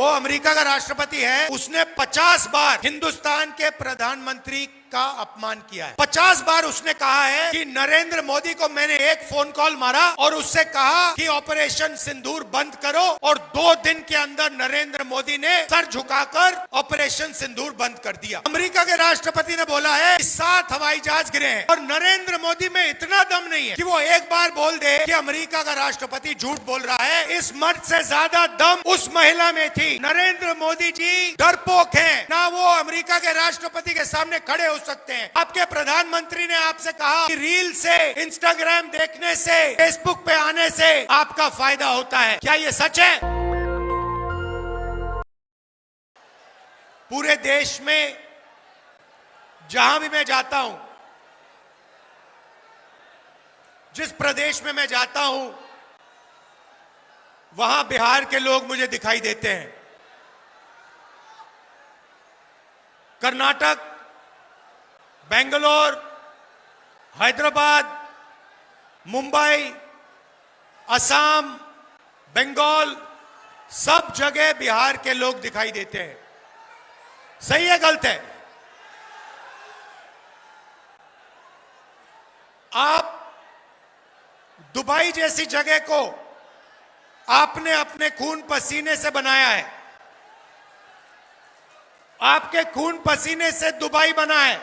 वो अमेरिका का राष्ट्रपति है, उसने 50 बार हिंदुस्तान के प्रधानमंत्री का अपमान किया है। 50 बार उसने कहा है कि नरेंद्र मोदी को मैंने एक फोन कॉल मारा और उससे कहा कि ऑपरेशन सिंदूर बंद करो, और 2 दिन के अंदर नरेंद्र मोदी ने सर झुकाकर ऑपरेशन सिंदूर बंद कर दिया। अमेरिका के राष्ट्रपति ने बोला है कि 7 हवाई जहाज गिरे हैं, और नरेंद्र मोदी में इतना दम नहीं है कि वो एक बार बोल दे कि अमेरिका का राष्ट्रपति झूठ बोल रहा है। इस मर्द से ज्यादा दम उस महिला में थी। नरेंद्र मोदी जी डरपोक हैं, ना वो अमेरिका के राष्ट्रपति के सामने खड़े हो सकते हैं। आपके प्रधानमंत्री ने आपसे कहा कि रील से, इंस्टाग्राम देखने से, फेसबुक पे आने से आपका फायदा होता है। क्या ये सच है? पूरे देश में जहां भी मैं जाता हूं, जिस प्रदेश में मैं जाता हूं, वहां बिहार के लोग मुझे दिखाई देते हैं। कर्नाटक, बेंगलोर, हैदराबाद, मुंबई, असम, बंगाल, सब जगह बिहार के लोग दिखाई देते हैं। सही है, गलत है? आप दुबई जैसी जगह को आपने अपने खून पसीने से बनाया है। आपके खून पसीने से दुबई बना है।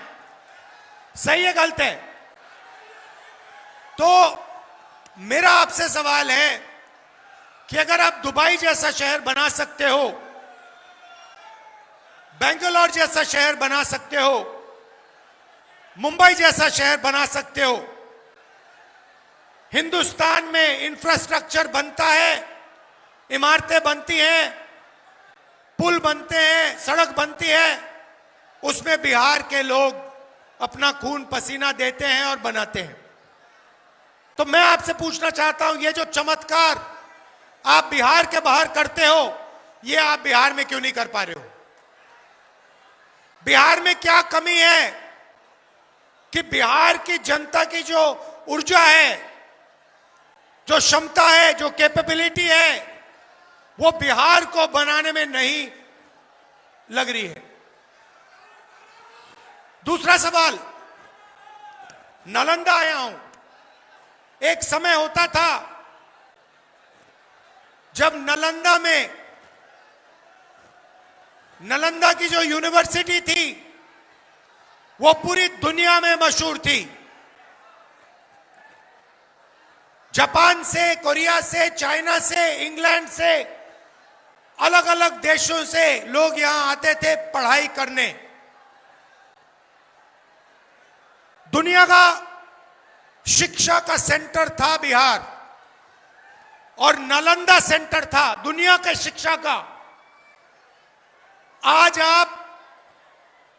सही है, गलत है? तो मेरा आपसे सवाल है कि अगर आप दुबई जैसा शहर बना सकते हो, बेंगलोर जैसा शहर बना सकते हो, मुंबई जैसा शहर बना सकते हो, हिंदुस्तान में इंफ्रास्ट्रक्चर बनता है, इमारतें बनती हैं, पुल बनते हैं, सड़क बनती है, उसमें बिहार के लोग अपना खून पसीना देते हैं और बनाते हैं। तो मैं आपसे पूछना चाहता हूं, ये जो चमत्कार आप बिहार के बाहर करते हो, ये आप बिहार में क्यों नहीं कर पा रहे हो? बिहार में क्या कमी है कि बिहार की जनता की जो ऊर्जा है, जो क्षमता है, जो कैपेबिलिटी है, वो बिहार को बनाने में नहीं लग रही है? दूसरा सवाल, नालंदा आया हूं। एक समय होता था जब नालंदा की जो यूनिवर्सिटी थी वो पूरी दुनिया में मशहूर थी। जापान से, कोरिया से, चाइना से, इंग्लैंड से, अलग अलग देशों से लोग यहां आते थे पढ़ाई करने। दुनिया का शिक्षा का सेंटर था बिहार, और नालंदा सेंटर था दुनिया के शिक्षा का। आज आप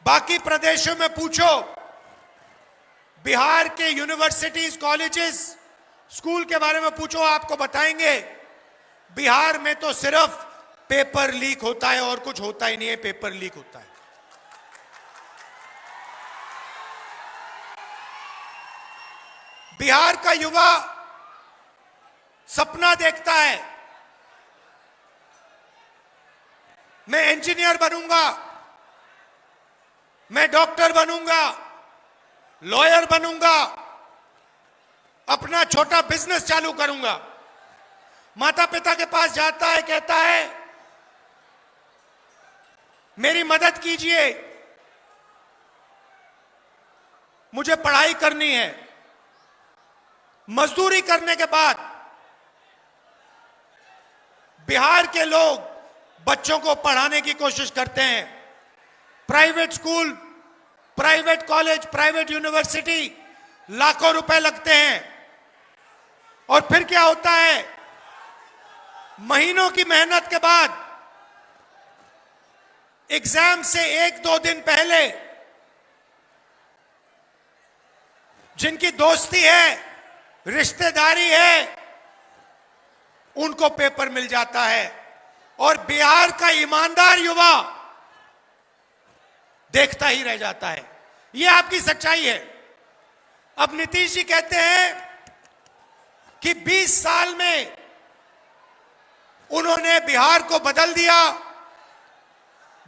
बाकी प्रदेशों में पूछो, बिहार के यूनिवर्सिटीज, कॉलेजेस, स्कूल के बारे में पूछो, आपको बताएंगे बिहार में तो सिर्फ पेपर लीक होता है और कुछ होता ही नहीं है। पेपर लीक होता है। बिहार का युवा सपना देखता है, मैं इंजीनियर बनूंगा, मैं डॉक्टर बनूंगा, लॉयर बनूंगा, अपना छोटा बिजनेस चालू करूंगा। माता पिता के पास जाता है, कहता है मेरी मदद कीजिए, मुझे पढ़ाई करनी है। मजदूरी करने के बाद बिहार के लोग बच्चों को पढ़ाने की कोशिश करते हैं। Private school, private college, private university, लाखों रुपए लगते हैं। और फिर क्या होता है? महीनों की मेहनत के बाद एग्जाम से 1-2 दिन पहले जिनकी दोस्ती है, रिश्तेदारी है, उनको पेपर मिल जाता है। और बिहार का ईमानदार युवा देखता ही रह जाता है। यह आपकी सच्चाई है। अब नीतीश जी कहते हैं कि 20 साल में उन्होंने बिहार को बदल दिया,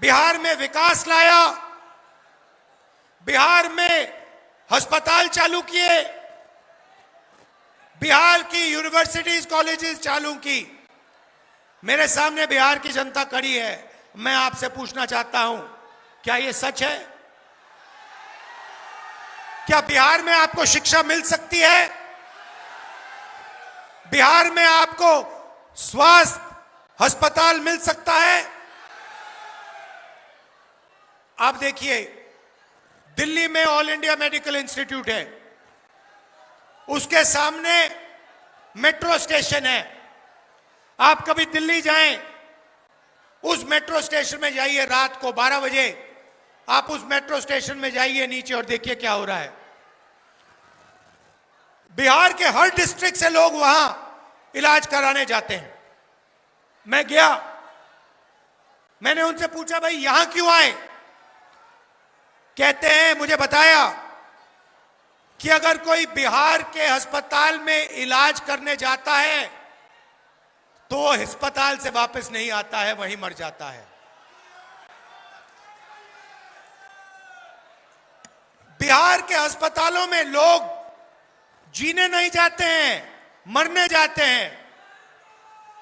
बिहार में विकास लाया, बिहार में अस्पताल चालू किए, बिहार की यूनिवर्सिटीज कॉलेजेस चालू की। मेरे सामने बिहार की जनता खड़ी है। मैं आपसे पूछना चाहता हूं, क्या यह सच है? क्या बिहार में आपको शिक्षा मिल सकती है? बिहार में आपको स्वास्थ्य अस्पताल मिल सकता है? आप देखिए, दिल्ली में ऑल इंडिया मेडिकल इंस्टीट्यूट है, उसके सामने मेट्रो स्टेशन है। आप कभी दिल्ली जाएं, उस मेट्रो स्टेशन में जाइए, रात को 12 बजे आप उस मेट्रो स्टेशन में जाइए नीचे और देखिए क्या हो रहा है। बिहार के हर डिस्ट्रिक्ट से लोग वहां इलाज कराने जाते हैं। मैं गया, मैंने उनसे पूछा, भाई यहां क्यों आए? कहते हैं, मुझे बताया कि अगर कोई बिहार के अस्पताल में इलाज करने जाता है तो वो अस्पताल से वापस नहीं आता है, वहीं मर जाता है। बिहार के अस्पतालों में लोग जीने नहीं जाते हैं, मरने जाते हैं।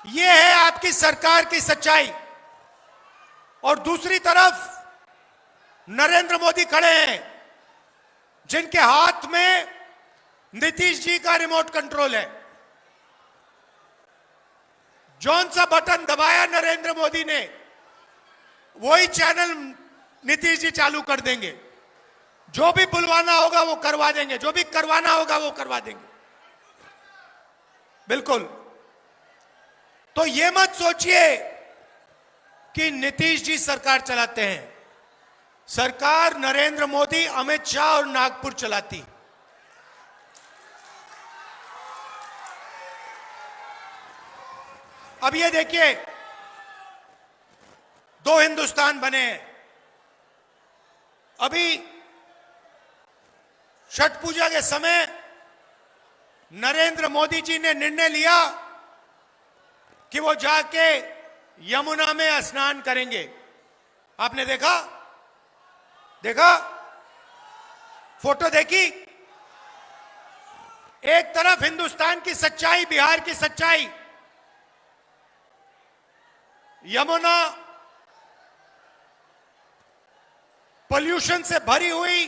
यह है आपकी सरकार की सच्चाई। और दूसरी तरफ नरेंद्र मोदी खड़े हैं, जिनके हाथ में नीतीश जी का रिमोट कंट्रोल है। जौन सा बटन दबाया नरेंद्र मोदी ने, वही चैनल नीतीश जी चालू कर देंगे। जो भी बुलवाना होगा वो करवा देंगे, जो भी करवाना होगा वो करवा देंगे। बिल्कुल। तो ये मत सोचिए कि नीतीश जी सरकार चलाते हैं। सरकार नरेंद्र मोदी, अमित शाह और नागपुर चलाती। अब ये देखिए, 2 हिंदुस्तान बने हैं। अभी छठ पूजा के समय नरेंद्र मोदी जी ने निर्णय लिया कि वो जाके यमुना में स्नान करेंगे। आपने देखा फोटो देखी? एक तरफ हिंदुस्तान की सच्चाई, बिहार की सच्चाई, यमुना पोल्यूशन से भरी हुई,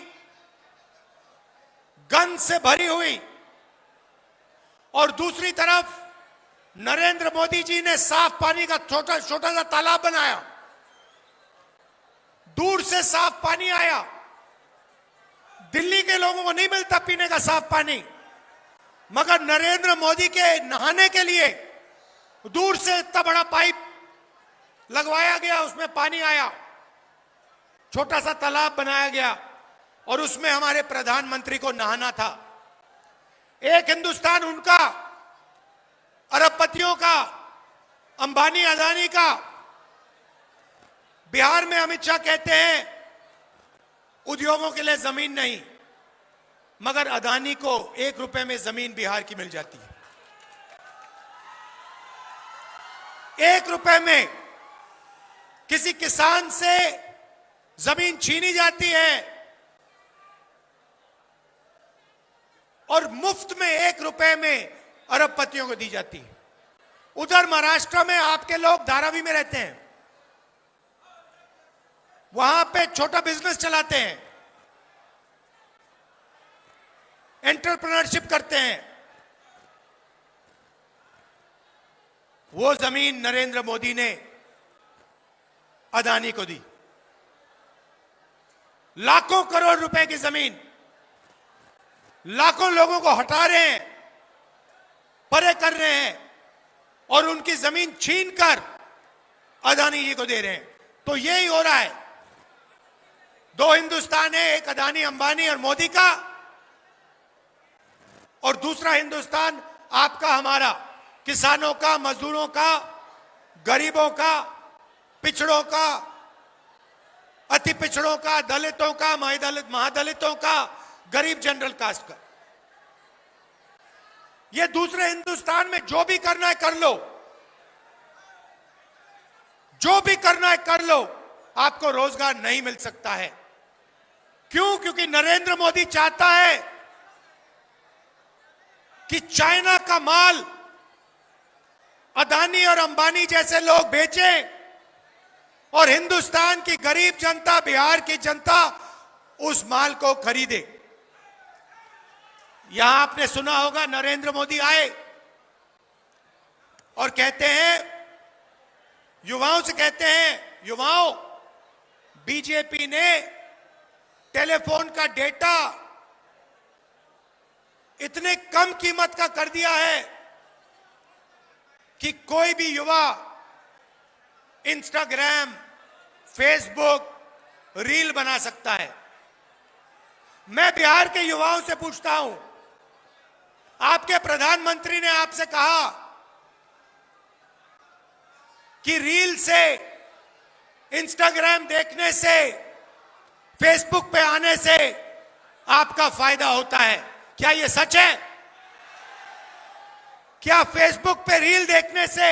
गंद से भरी हुई, और दूसरी तरफ नरेंद्र मोदी जी ने साफ पानी का छोटा सा तालाब बनाया। दूर से साफ पानी आया। दिल्ली के लोगों को नहीं मिलता पीने का साफ पानी, मगर नरेंद्र मोदी के नहाने के लिए दूर से इतना बड़ा पाइप लगवाया गया, उसमें पानी आया, छोटा सा तालाब बनाया गया और उसमें हमारे प्रधानमंत्री को नहाना था। एक हिंदुस्तान उनका, अरबपतियों का, अंबानी अदानी का। बिहार में अमित शाह कहते हैं उद्योगों के लिए जमीन नहीं, मगर अदानी को 1 रुपए में जमीन बिहार की मिल जाती है। 1 रुपए में किसी किसान से जमीन छीनी जाती है और मुफ्त में 1 रुपए में अरबपतियों को दी जाती है। उधर महाराष्ट्र में आपके लोग धारावी में रहते हैं, वहां पे छोटा बिजनेस चलाते हैं, एंटरप्रेन्योरशिप करते हैं। वो जमीन नरेंद्र मोदी ने अदानी को दी। लाखों करोड़ रुपए की जमीन लाखों लोगों को हटा रहे हैं, परे कर रहे हैं और उनकी जमीन छीनकर अदानी जी को दे रहे हैं। तो यही हो रहा है। 2 हिंदुस्तान है, एक अदानी, अंबानी और मोदी का, और दूसरा हिंदुस्तान आपका, हमारा, किसानों का, मजदूरों का, गरीबों का, पिछड़ों का, अति पिछड़ों का, दलितों का, महादलितों का, गरीब जनरल कास्ट का। ये दूसरे हिंदुस्तान में जो भी करना है कर लो, जो भी करना है कर लो, आपको रोजगार नहीं मिल सकता है। क्यों? क्योंकि नरेंद्र मोदी चाहता है कि चाइना का माल अदानी और अंबानी जैसे लोग बेचें और हिंदुस्तान की गरीब जनता, बिहार की जनता उस माल को खरीदे। यहां आपने सुना होगा नरेंद्र मोदी आए और कहते हैं, युवाओं से कहते हैं, युवाओं, बीजेपी ने टेलीफोन का डेटा इतने कम कीमत का कर दिया है कि कोई भी युवा इंस्टाग्राम, फेसबुक, रील बना सकता है। मैं बिहार के युवाओं से पूछता हूं, आपके प्रधानमंत्री ने आपसे कहा कि रील से, इंस्टाग्राम देखने से, फेसबुक पे आने से आपका फायदा होता है। क्या यह सच है? क्या फेसबुक पे रील देखने से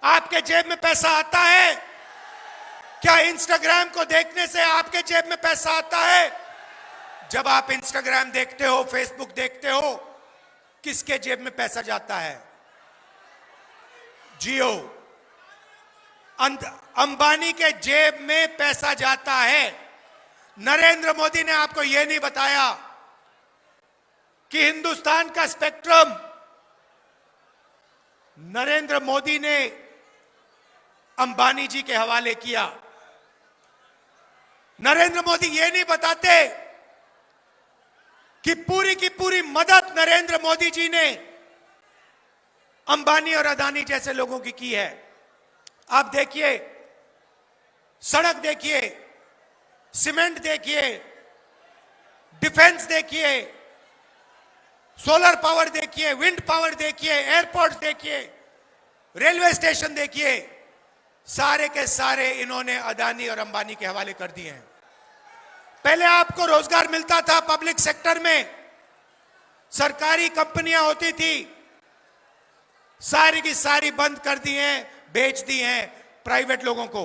आपके जेब में पैसा आता है? क्या इंस्टाग्राम को देखने से आपके जेब में पैसा आता है? जब आप इंस्टाग्राम देखते हो, फेसबुक देखते हो, किसके जेब में पैसा जाता है? जियो, अंबानी के जेब में पैसा जाता है। नरेंद्र मोदी ने आपको यह नहीं बताया कि हिंदुस्तान का स्पेक्ट्रम नरेंद्र मोदी ने अंबानी जी के हवाले किया। नरेंद्र मोदी यह नहीं बताते कि पूरी की पूरी मदद नरेंद्र मोदी जी ने अंबानी और अदानी जैसे लोगों की है। आप देखिए, सड़क देखिए, सीमेंट देखिए, डिफेंस देखिए, सोलर पावर देखिए, विंड पावर देखिए, एयरपोर्ट देखिए, रेलवे स्टेशन देखिए, सारे के सारे इन्होंने अदानी और अंबानी के हवाले कर दिए हैं। पहले आपको रोजगार मिलता था पब्लिक सेक्टर में, सरकारी कंपनियां होती थी, सारी की सारी बंद कर दी हैं, बेच दी हैं प्राइवेट लोगों को।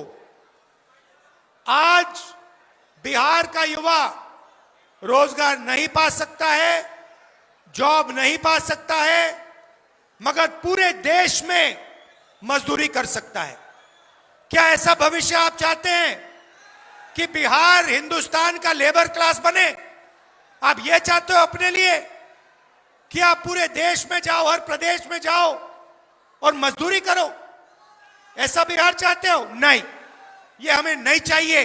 आज बिहार का युवा रोजगार नहीं पा सकता है, जॉब नहीं पा सकता है, मगर पूरे देश में मजदूरी कर सकता है। क्या ऐसा भविष्य आप चाहते हैं कि बिहार हिंदुस्तान का लेबर क्लास बने? आप ये चाहते हो अपने लिए कि आप पूरे देश में जाओ, हर प्रदेश में जाओ और मजदूरी करो? ऐसा बिहार चाहते हो? नहीं, ये हमें नहीं चाहिए।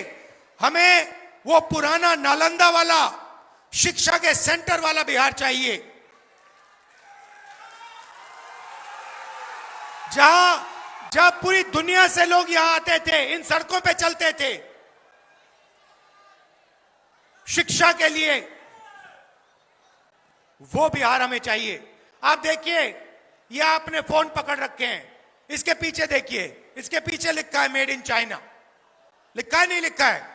हमें वो पुराना नालंदा वाला, शिक्षा के सेंटर वाला बिहार चाहिए, जहां पूरी दुनिया से लोग यहां आते थे, इन सड़कों पे चलते थे शिक्षा के लिए। वो बिहार हमें चाहिए। आप देखिए, ये आपने फोन पकड़ रखे हैं, इसके पीछे देखिए, इसके पीछे लिखा है मेड इन चाइना। लिखा है, नहीं लिखा है?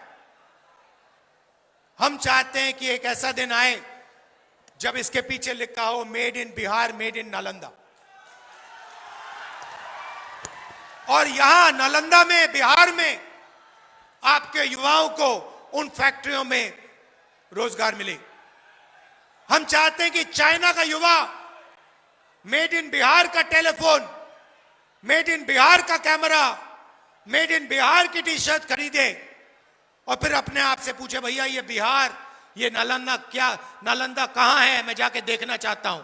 हम चाहते हैं कि एक ऐसा दिन आए जब इसके पीछे लिखा हो made in Bihar, made in Nalanda. और यहां नालंदा में, बिहार में आपके युवाओं को उन फैक्ट्रियों में रोजगार मिले। हम चाहते हैं कि चाइना का युवा मेड इन बिहार का टेलीफोन, मेड इन बिहार का कैमरा, मेड इन बिहार की टी शर्ट खरीदे और फिर अपने आप से पूछे, भैया ये बिहार, ये नालंदा, क्या नालंदा कहां है? मैं जाके देखना चाहता हूं।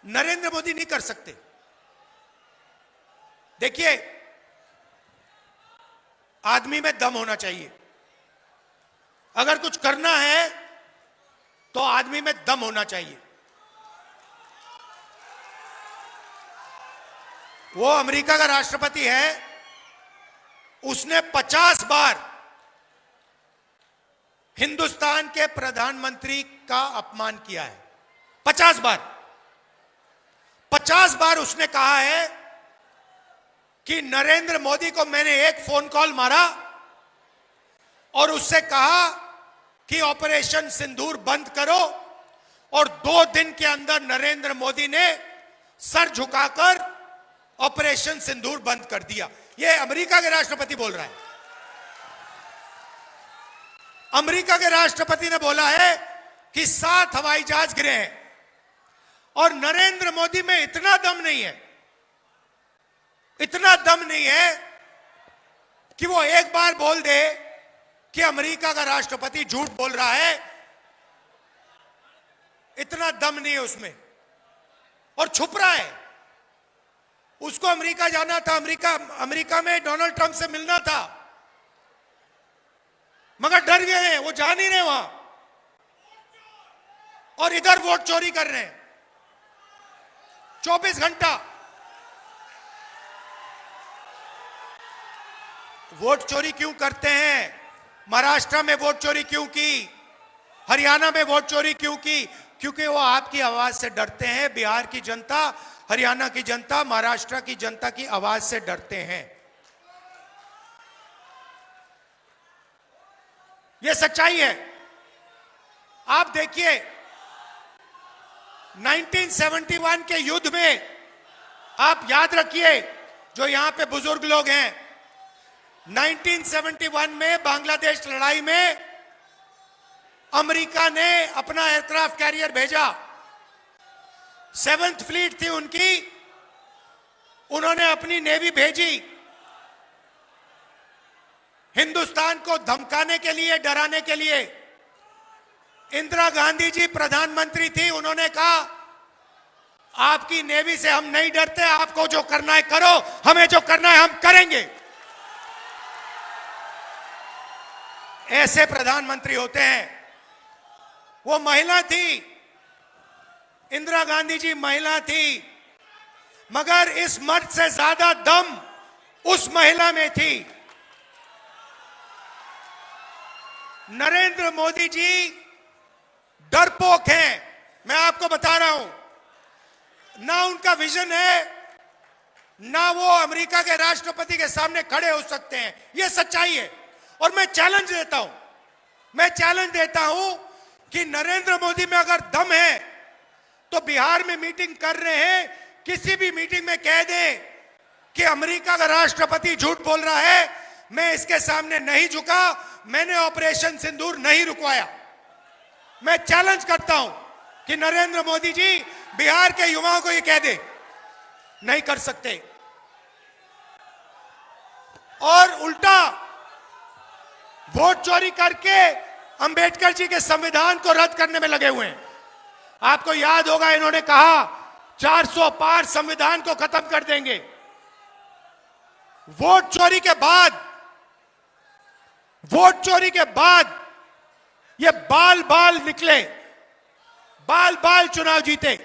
नरेंद्र मोदी नहीं कर सकते। देखिए, आदमी में दम होना चाहिए। अगर कुछ करना है तो आदमी में दम होना चाहिए। वो अमेरिका का राष्ट्रपति है, उसने 50 बार हिंदुस्तान के प्रधानमंत्री का अपमान किया है। 50 बार। 50 बार उसने कहा है कि नरेंद्र मोदी को मैंने एक फोन कॉल मारा और उससे कहा कि ऑपरेशन सिंदूर बंद करो, और 2 दिन के अंदर नरेंद्र मोदी ने सर झुकाकर ऑपरेशन सिंदूर बंद कर दिया। ये अमेरिका के राष्ट्रपति बोल रहा है। अमेरिका के राष्ट्रपति ने बोला है कि 7 हवाई जहाज गिरे हैं, और नरेंद्र मोदी में इतना दम नहीं है, इतना दम नहीं है कि वो एक बार बोल दे कि अमेरिका का राष्ट्रपति झूठ बोल रहा है। इतना दम नहीं है उसमें, और छुप रहा है। उसको अमेरिका जाना था, अमेरिका में डोनाल्ड ट्रंप से मिलना था, मगर डर गए हैं, वो जा नहीं रहे वहां, और इधर वोट चोरी कर रहे हैं 24 घंटा। वोट चोरी क्यों करते हैं? महाराष्ट्र में वोट चोरी क्यों की? हरियाणा में वोट चोरी क्यों की? क्योंकि वो आपकी आवाज से डरते हैं। बिहार की जनता, हरियाणा की जनता, महाराष्ट्र की जनता की आवाज से डरते हैं। यह सच्चाई है। आप देखिए 1971 के युद्ध में, आप याद रखिए जो यहां पे बुजुर्ग लोग हैं, 1971 में बांग्लादेश लड़ाई में अमेरिका ने अपना एयरक्राफ्ट कैरियर भेजा। 7th फ्लीट थी उनकी, उन्होंने अपनी नेवी भेजी हिंदुस्तान को धमकाने के लिए, डराने के लिए। इंदिरा गांधी जी प्रधानमंत्री थी, उन्होंने कहा आपकी नेवी से हम नहीं डरते, आपको जो करना है करो, हमें जो करना है हम करेंगे। ऐसे प्रधानमंत्री होते हैं। वो महिला थी, इंदिरा गांधी जी महिला थी, मगर इस मर्द से ज्यादा दम उस महिला में थी। नरेंद्र मोदी जी डरपोक हैं, मैं आपको बता रहा हूं। ना उनका विजन है, ना वो अमेरिका के राष्ट्रपति के सामने खड़े हो सकते हैं। यह सच्चाई है। और मैं चैलेंज देता हूं कि नरेंद्र मोदी में अगर दम है तो बिहार में मीटिंग कर रहे हैं, किसी भी मीटिंग में कह दे कि अमेरिका का राष्ट्रपति झूठ बोल रहा है, मैं इसके सामने नहीं झुका, मैंने ऑपरेशन सिंदूर नहीं रुकवाया। मैं चैलेंज करता हूं कि नरेंद्र मोदी जी बिहार के युवाओं को यह कह दे, नहीं कर सकते। और उल्टा वोट चोरी करके अंबेडकर जी के संविधान को रद्द करने में लगे हुए हैं। आपको याद होगा इन्होंने कहा 400 पार संविधान को खत्म कर देंगे। वोट चोरी के बाद ये बाल निकले, बाल चुनाव जीते।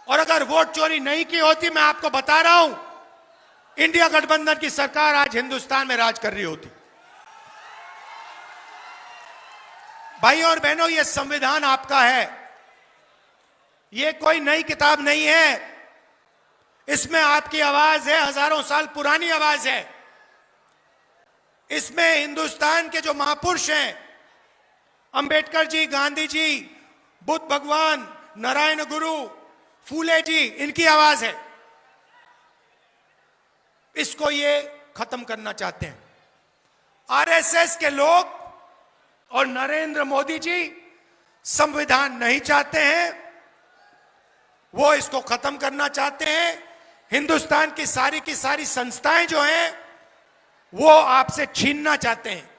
और अगर वोट चोरी नहीं की होती, मैं आपको बता रहा हूं, इंडिया गठबंधन की सरकार आज हिंदुस्तान में राज कर रही होती। भाई और बहनों, यह संविधान आपका है, यह कोई नई किताब नहीं है। इसमें आपकी आवाज है, हजारों साल पुरानी आवाज है। इसमें हिंदुस्तान के जो महापुरुष हैं, अंबेडकर जी, गांधी जी, बुद्ध भगवान, नारायण गुरु, फूले जी, इनकी आवाज है। इसको ये खत्म करना चाहते हैं आरएसएस के लोग। और नरेंद्र मोदी जी संविधान नहीं चाहते हैं, वो इसको खत्म करना चाहते हैं। हिंदुस्तान की सारी संस्थाएं जो हैं वो आपसे छीनना चाहते हैं,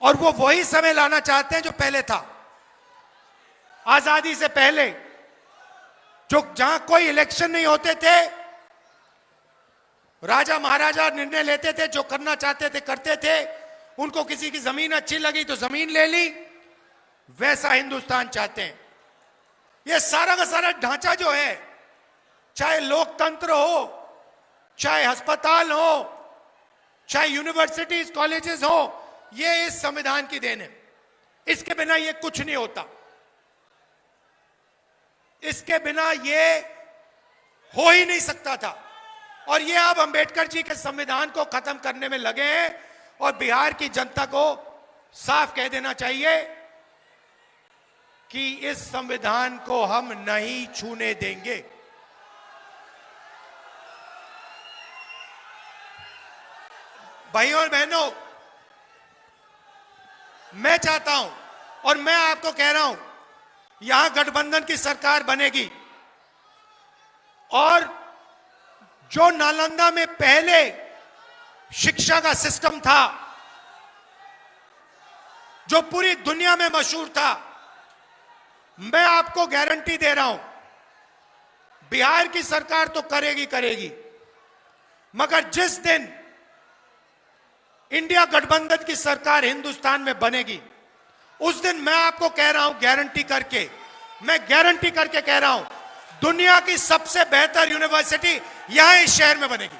और वो वही समय लाना चाहते हैं जो पहले था। आजादी से पहले जो जहां कोई इलेक्शन नहीं होते थे, राजा महाराजा निर्णय लेते थे, जो करना चाहते थे करते थे। उनको किसी की जमीन अच्छी लगी तो जमीन ले ली, वैसा हिंदुस्तान चाहते हैं। यह सारा का सारा ढांचा जो है, चाहे लोकतंत्र हो, चाहे अस्पताल हो, चाहे यूनिवर्सिटीज कॉलेजेस हो, यह इस संविधान की देन है। इसके बिना यह कुछ नहीं होता, इसके बिना यह हो ही नहीं सकता था। और ये अब अंबेडकर जी के संविधान को खत्म करने में लगे हैं। और बिहार की जनता को साफ कह देना चाहिए कि इस संविधान को हम नहीं छूने देंगे। भाइयों और बहनों, मैं चाहता हूं और मैं आपको कह रहा हूं, यहां गठबंधन की सरकार बनेगी और जो नालंदा में पहले शिक्षा का सिस्टम था, जो पूरी दुनिया में मशहूर था, मैं आपको गारंटी दे रहा हूं, बिहार की सरकार तो करेगी, मगर जिस दिन इंडिया गठबंधन की सरकार हिंदुस्तान में बनेगी, उस दिन मैं आपको कह रहा हूं, मैं गारंटी करके कह रहा हूं, दुनिया की सबसे बेहतर यूनिवर्सिटी यहां इस शहर में बनेगी।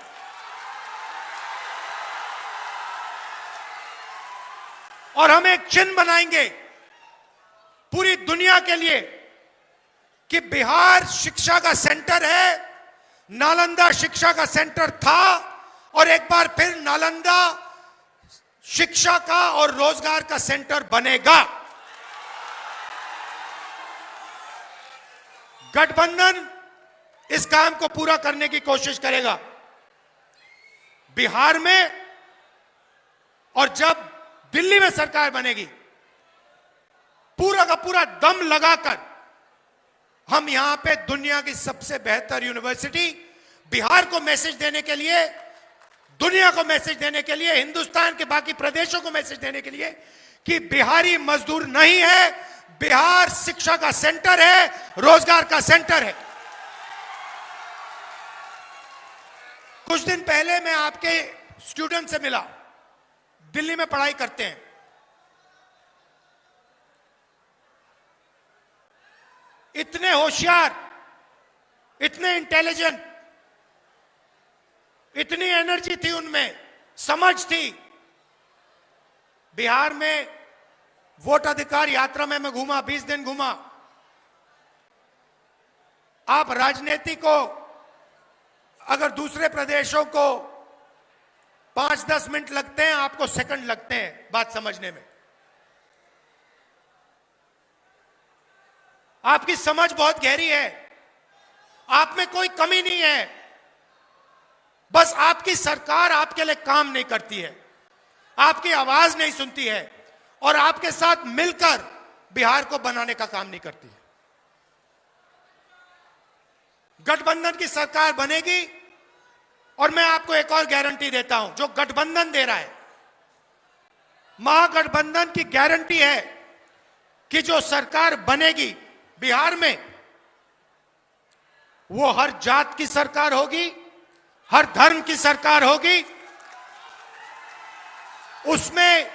और हम एक चिन्ह बनाएंगे पूरी दुनिया के लिए कि बिहार शिक्षा का सेंटर है, नालंदा शिक्षा का सेंटर था और एक बार फिर नालंदा शिक्षा का और रोजगार का सेंटर बनेगा। गठबंधन इस काम को पूरा करने की कोशिश करेगा बिहार में, और जब दिल्ली में सरकार बनेगी, पूरा का पूरा दम लगाकर हम यहां पे दुनिया की सबसे बेहतर यूनिवर्सिटी, बिहार को मैसेज देने के लिए, दुनिया को मैसेज देने के लिए, हिंदुस्तान के बाकी प्रदेशों को मैसेज देने के लिए कि बिहारी मजदूर नहीं है, बिहार शिक्षा का सेंटर है, रोजगार का सेंटर है। कुछ दिन पहले मैं आपके स्टूडेंट से मिला, दिल्ली में पढ़ाई करते हैं। इतने होशियार, इतने इंटेलिजेंट, इतनी एनर्जी थी उनमें, समझ थी। बिहार में वोट अधिकार यात्रा में मैं घूमा, 20 दिन घूमा। आप राजनीति को अगर दूसरे प्रदेशों को 5-10 मिनट लगते हैं, आपको सेकंड लगते हैं बात समझने में। आपकी समझ बहुत गहरी है, आप में कोई कमी नहीं है, बस आपकी सरकार आपके लिए काम नहीं करती है, आपकी आवाज नहीं सुनती है और आपके साथ मिलकर बिहार को बनाने का काम नहीं करती है। गठबंधन की सरकार बनेगी और मैं आपको एक और गारंटी देता हूं, जो गठबंधन दे रहा है, महागठबंधन की गारंटी है कि जो सरकार बनेगी बिहार में, वो हर जात की सरकार होगी, हर धर्म की सरकार होगी। उसमें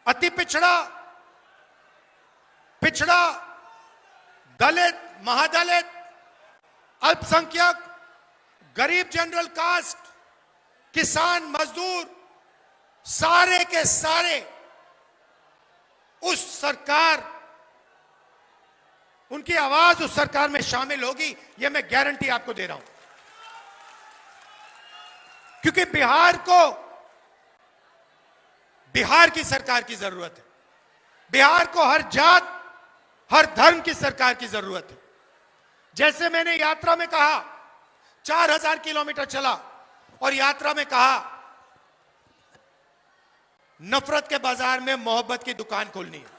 अति पिछड़ा, दलित, महादलित, अल्पसंख्यक, गरीब, जनरल कास्ट, किसान, मजदूर, सारे के सारे उस सरकार, उनकी आवाज उस सरकार में शामिल होगी, यह मैं गारंटी आपको दे रहा हूं। क्योंकि बिहार को बिहार की सरकार की जरूरत है, बिहार को हर जात, हर धर्म की सरकार की जरूरत है। जैसे मैंने यात्रा में कहा, 4000 किलोमीटर चला और यात्रा में कहा, नफरत के बाजार में मोहब्बत की दुकान खोलनी है।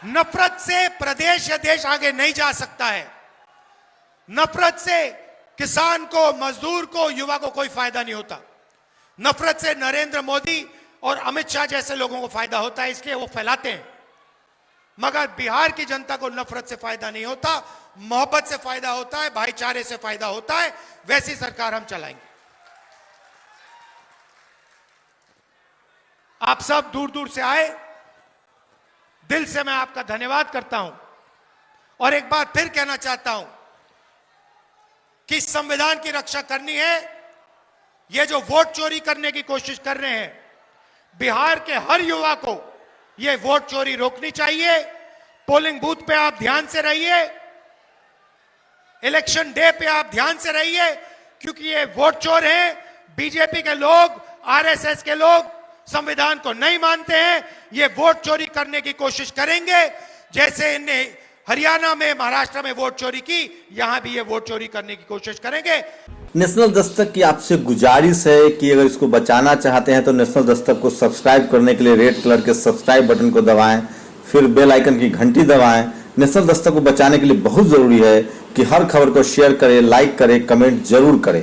नफरत से प्रदेश या देश आगे नहीं जा सकता है। नफरत से किसान को, मजदूर को, युवा को कोई फायदा नहीं होता। नफरत से नरेंद्र मोदी और अमित शाह जैसे लोगों को फायदा होता है, इसलिए वो फैलाते हैं। मगर बिहार की जनता को नफरत से फायदा नहीं होता, मोहब्बत से फायदा होता है, भाईचारे से फायदा होता है। वैसी सरकार हम चलाएंगे। आप सब दूर दूर से आए, दिल से मैं आपका धन्यवाद करता हूं और एक बार फिर कहना चाहता हूं कि संविधान की रक्षा करनी है। ये जो वोट चोरी करने की कोशिश कर रहे हैं, बिहार के हर युवा को ये वोट चोरी रोकनी चाहिए। पोलिंग बूथ पे आप ध्यान से रहिए, इलेक्शन डे पे आप ध्यान से रहिए, क्योंकि ये वोट चोर हैं। बीजेपी के लोग, आरएसएस के लोग संविधान को नहीं मानते हैं, ये वोट चोरी करने की कोशिश करेंगे। जैसे इन्हें हरियाणा में, महाराष्ट्र में वोट चोरी की, यहां भी ये वोट चोरी करने की कोशिश करेंगे। नेशनल दस्तक की आपसे गुजारिश है कि अगर इसको बचाना चाहते हैं तो नेशनल दस्तक को सब्सक्राइब करने के लिए रेड कलर के सब्सक्राइब बटन को दबाएं, फिर बेल आइकन की घंटी दबाएं। नेशनल दस्तक को बचाने के लिए बहुत जरूरी है कि हर खबर को शेयर करें, लाइक करें, कमेंट जरूर करें।